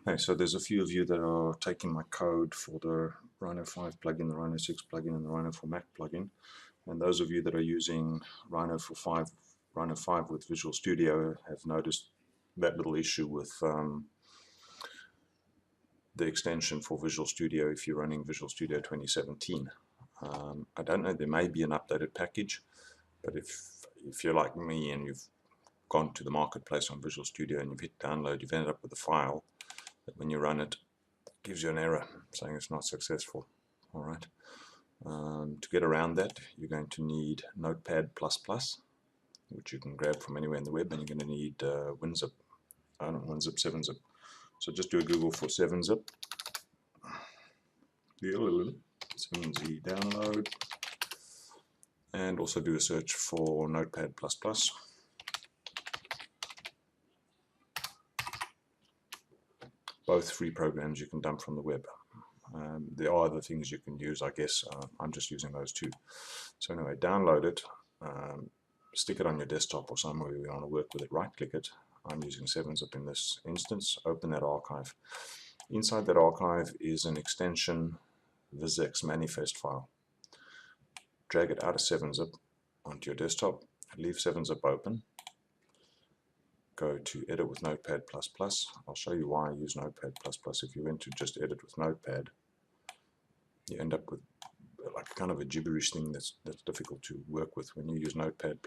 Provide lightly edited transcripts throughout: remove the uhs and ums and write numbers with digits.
Okay, so there's a few of you that are taking my code for the Rhino5 plugin, the Rhino6 plugin, and the Rhino4 Mac plugin. And those of you that are using Rhino5 with Visual Studio have noticed that little issue with the extension for Visual Studio if you're running Visual Studio 2017. I don't know, there may be an updated package, but if you're like me and you've gone to the marketplace on Visual Studio and you've hit download, you've ended up with a file that when you run it, gives you an error saying it's not successful. Alright. To get around that, you're going to need Notepad++, which you can grab from anywhere in the web, and you're going to need WinZip, 7-zip. So just do a Google for 7-zip, 7Z download, and also do a search for Notepad++. Both free programs you can dump from the web. There are other things you can use, I guess. I'm just using those two. So anyway, download it, stick it on your desktop or somewhere you want to work with it, right click it. I'm using 7-zip in this instance. Open that archive. Inside that archive is an extension VISX manifest file. Drag it out of 7-zip onto your desktop, leave 7-zip open. Go to edit with Notepad++. I'll show you why I use Notepad++. If you went to just edit with Notepad, you end up with like kind of a gibberish thing that's difficult to work with. When you use Notepad++,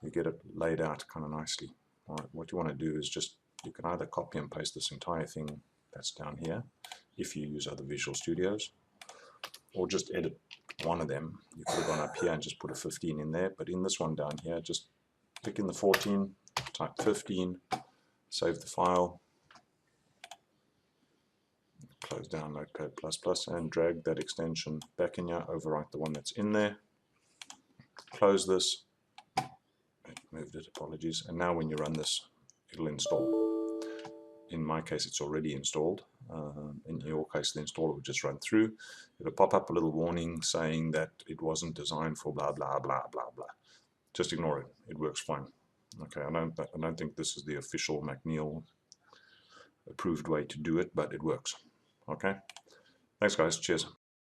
you get it laid out kind of nicely. All right, what you want to do is just, you can either copy and paste this entire thing that's down here, if you use other Visual Studios, or just edit one of them. You could have gone up here and just put a 15 in there, but in this one down here, just click in the 14, type 15, save the file, close down Notepad++, and drag that extension back in here, overwrite the one that's in there, close this, moved it, apologies, and now when you run this, it'll install. In my case, it's already installed. In your case, the installer will just run through. It'll pop up a little warning saying that it wasn't designed for blah, blah, blah, blah, blah. Just ignore it. It works fine. Okay, I don't think this is the official McNeil approved way to do it, but it works. Okay, thanks guys, cheers.